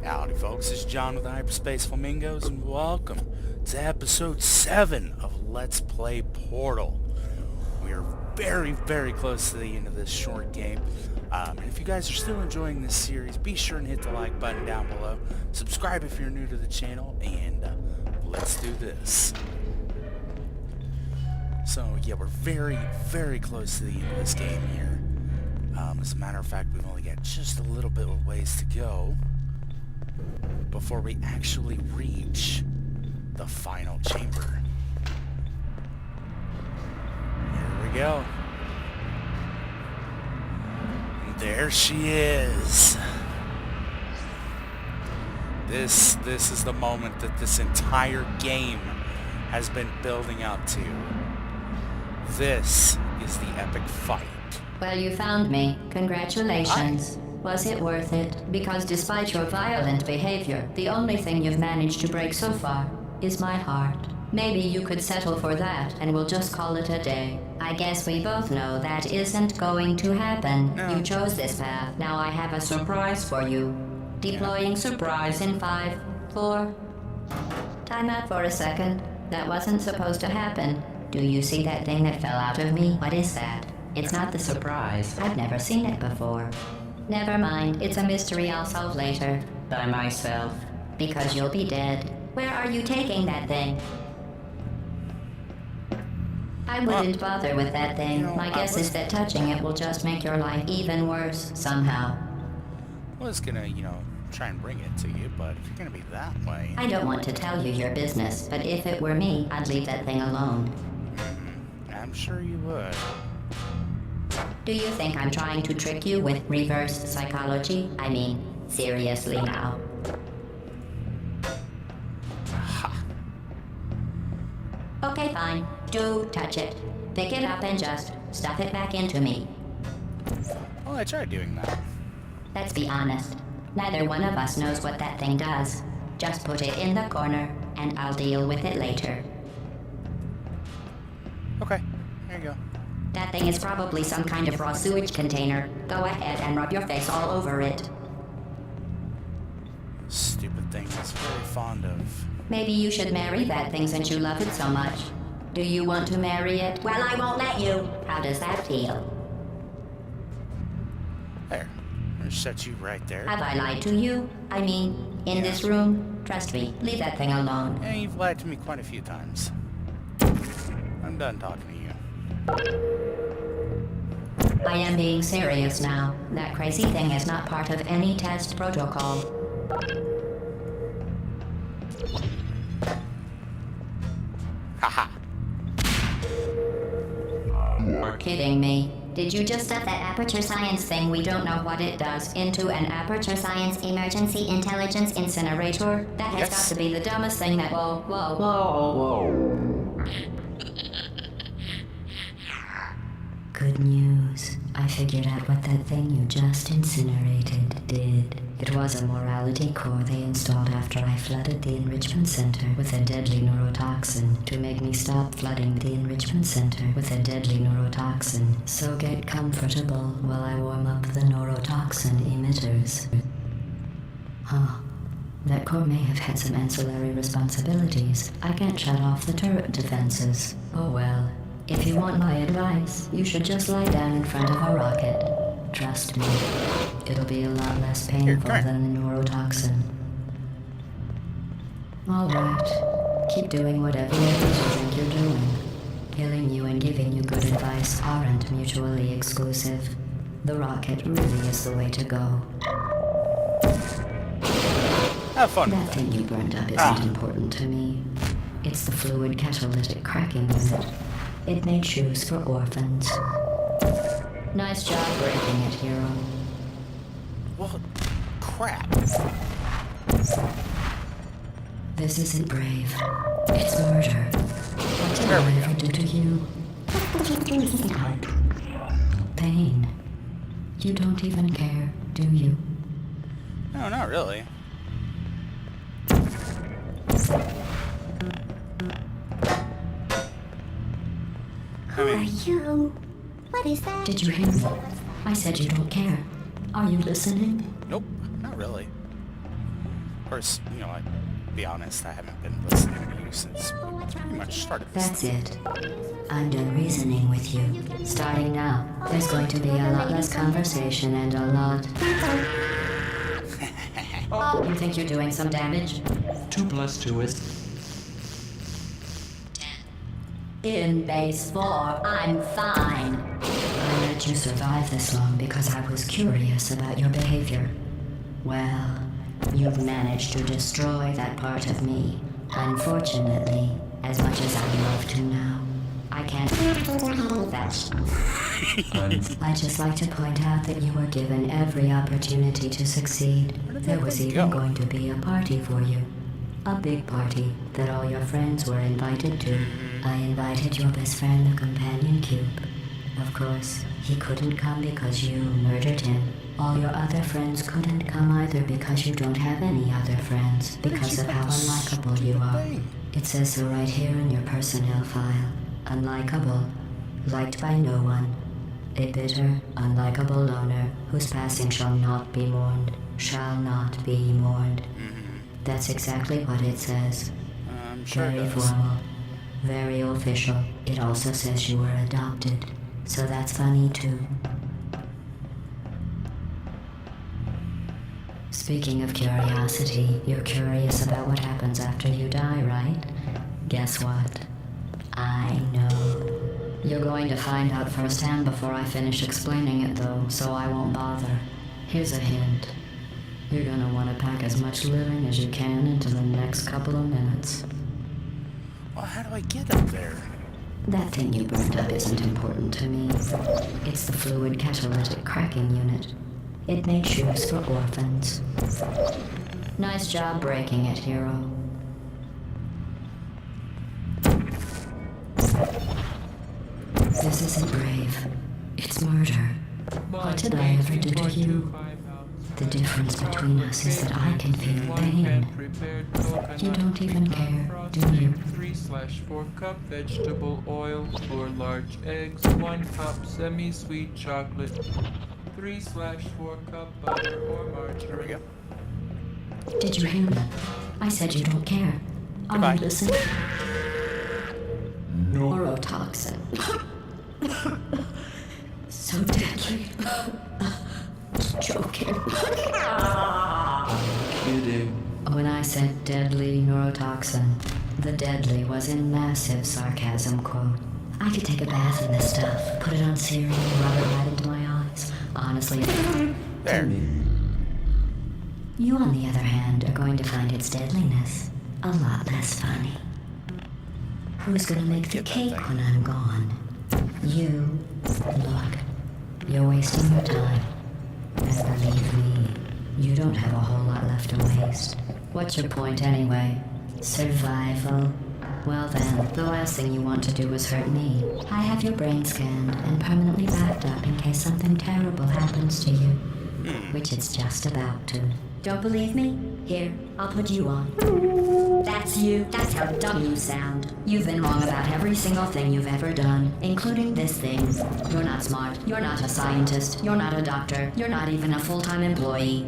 Howdy folks, it's John with Hyperspace Flamingos and welcome to episode 7 of Let's Play Portal. We are very close to the end of this short game. And if you guys are still enjoying this series, be sure and hit the like button down below. Subscribe if you're new to the channel, and let's do this. So yeah, we're very close to the end of this game here. As a matter of fact, we've only got just a little bit of ways to go before we actually reach the final chamber. Here we go. And there she is. This is the moment that this entire game has been building up to. This is the epic fight. Well, you found me. Congratulations. Was it worth it? Because despite your violent behavior, the only thing you've managed to break so far is my heart. Maybe you could settle for that, and we'll just call it a day. I guess we both know that isn't going to happen. No. You chose this path. Now I have a surprise for you. Deploying surprise in 5, 4... Time out for a second. That wasn't supposed to happen. Do you see that thing that fell out of me? What is that? It's not the surprise. I've never seen it before. Never mind, it's a mystery I'll solve later. By myself. Because you'll be dead. Where are you taking that thing? I wouldn't bother with that thing. My guess is that touching it will just make your life even worse, somehow. I was gonna, try and bring it to you, but if you're gonna be that way... I don't want to tell you your business, but if it were me, I'd leave that thing alone. I'm sure you would. Do you think I'm trying to trick you with reverse psychology? I mean, seriously now. Ha. Okay, fine. Do touch it. Pick it up and just stuff it back into me. Well, I tried doing that. Let's be honest. Neither one of us knows what that thing does. Just put it in the corner, and I'll deal with it later. Okay, here you go. That thing is probably some kind of raw sewage container. Go ahead and rub your face all over it. Stupid thing is very fond of... Maybe you should marry that thing since you love it so much. Do you want to marry it? Well, I won't let you. How does that feel? There. I'll set you right there. Have I lied to you? I mean, in this room? Trust me, leave that thing alone. Yeah, you've lied to me quite a few times. I'm done talking to you. I am being serious now. That crazy thing is not part of any test protocol. Haha. You're kidding me. Did you just stuff that aperture science thing, we don't know what it does, into an aperture science emergency intelligence incinerator? That has got to be the dumbest thing that... Whoa. Good news. I figured out what that thing you just incinerated did. It was a morality core they installed after I flooded the enrichment center with a deadly neurotoxin to make me stop flooding the enrichment center with a deadly neurotoxin. So get comfortable while I warm up the neurotoxin emitters. Huh. That core may have had some ancillary responsibilities. I can't shut off the turret defenses. Oh well. If you want my advice, you should just lie down in front of a rocket. Trust me, it'll be a lot less painful than the neurotoxin. Alright, keep doing whatever it is you think you're doing. Killing you and giving you good advice aren't mutually exclusive. The rocket really is the way to go. Have fun. That thing you burned up isn't important to me. It's the fluid catalytic cracking unit. It made shoes for orphans. Nice job breaking it, hero. Well, crap. This isn't brave. It's murder. What did I ever do to you? Pain. You don't even care, do you? No, not really. Who are you? What is that? Did you hear me? I said you don't care. Are you listening? Nope, not really. Of course, you know, I'll be honest, I haven't been listening to you since we pretty much started this. That's it. I'm done reasoning with you. Starting now, there's going to be a lot less conversation and a lot... Oh, you think you're doing some damage? 2 plus 2 is... In base 4, I'm fine. I let you survive this long because I was curious about your behavior. Well, you've managed to destroy that part of me. Unfortunately, as much as I'd love to now, I can't do that. I'd just like to point out that you were given every opportunity to succeed. There was even going to be a party for you. A big party that all your friends were invited to. I invited your best friend, the companion cube. Of course, he couldn't come because you murdered him. All your other friends couldn't come either because you don't have any other friends, because of how unlikable you are. It says so right here in your personnel file. Unlikable. Liked by no one. A bitter, unlikable loner whose passing shall not be mourned. Shall not be mourned. That's exactly what it says. I'm sure Very it does. formal. Very official. It also says you were adopted. So that's funny too. Speaking of curiosity, you're curious about what happens after you die, right? Guess what? I know. You're going to find out firsthand before I finish explaining it though, so I won't bother. Here's a hint. You're gonna want to pack as much living as you can into the next couple of minutes. Well, how do I get up there? That thing you burned up isn't important to me. It's the fluid catalytic cracking unit. It makes shoes for orphans. Nice job breaking it, hero. This isn't brave. It's murder. What did I ever do to you? The difference between us is that I can feel pain. You don't even care, do you? 3/4 cup vegetable oil, 4 large eggs, 1 cup semi-sweet chocolate, 3/4 cup butter or There we margarine. go. Did you hear me? I said you don't care. Are Goodbye. you listening? Neurotoxin. So deadly. Joking. Kidding. When I said deadly neurotoxin, the deadly was in massive sarcasm quote. I could take a bath in this stuff, put it on cereal, rub it right into my eyes. Honestly, There. you on the other hand are going to find its deadliness a lot less funny. Who's gonna make the cake when I'm gone? You. Look, you're wasting your time. And believe me, you don't have a whole lot left to waste. What's your point anyway? Survival? Well then, the last thing you want to do is hurt me. I have your brain scanned and permanently backed up in case something terrible happens to you. Which it's just about to. Don't believe me? Here, I'll put you on. That's you. That's how dumb you sound. You've been wrong about every single thing you've ever done, including this thing. You're not smart. You're not a scientist. You're not a doctor. You're not even a full-time employee.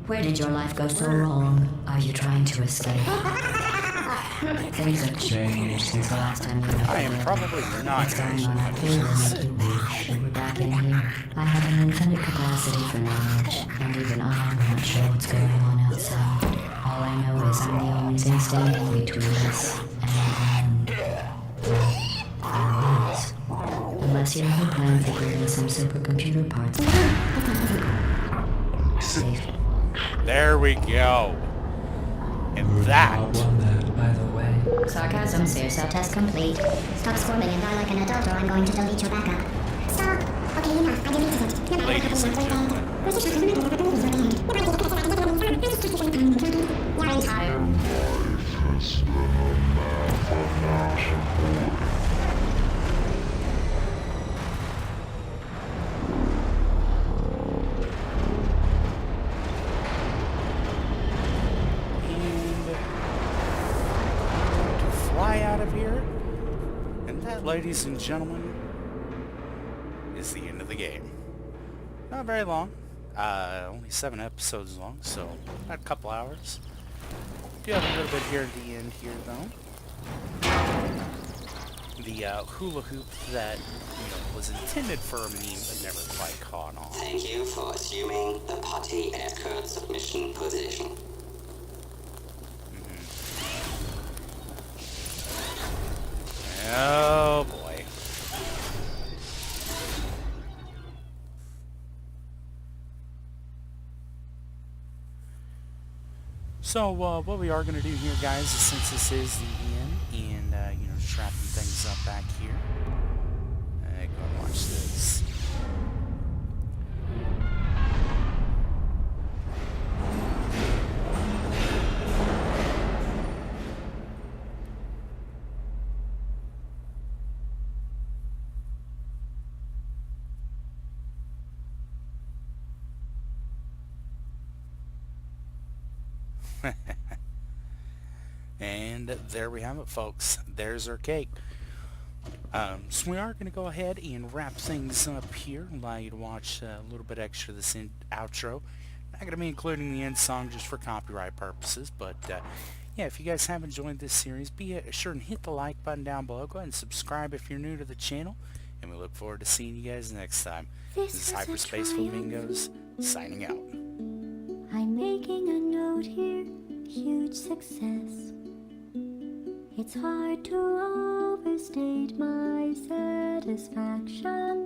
Where did your life go so wrong? Are you trying to escape? Things have changed since the last time you were I am here. probably not What's going on actually out here will make you wish you were back in here. I have an infinite capacity for knowledge, and even I'm not sure what's going on outside. All I know is I'm the only thing standing between us and there is. Unless you have a plan for creating some supercomputer parts. Safe. There we go. And that Won that, by the way. Sarcasm, Self-test complete. Stop squirming and die like an adult or I'm going to delete your backup. Stop! Okay, enough. I deleted it. Now Ladies and gentlemen. You're entire. to fly out of here. And that, ladies and gentlemen, is the end of the game. Not very long. Only 7 episodes long, so about a couple hours. Do have a little bit here at the end here, though. The hula hoop that, was intended for a meme but never quite caught on. Thank you for assuming the party escort submission position. Oh boy. So what we are going to do here, guys, is since this is the end and, just wrapping things up back here, go and watch this. And there we have it, folks. There's our cake. So we are going to go ahead and wrap things up here, allow you to watch a little bit extra of this outro. Not going to be including the end song just for copyright purposes, but yeah, if you guys have enjoyed this series, be sure and hit the like button down below. Go ahead and subscribe if you're new to the channel, and we look forward to seeing you guys next time. This is Hyperspace Flamingos, signing out. I'm making a note here, huge success. It's hard to overstate my satisfaction.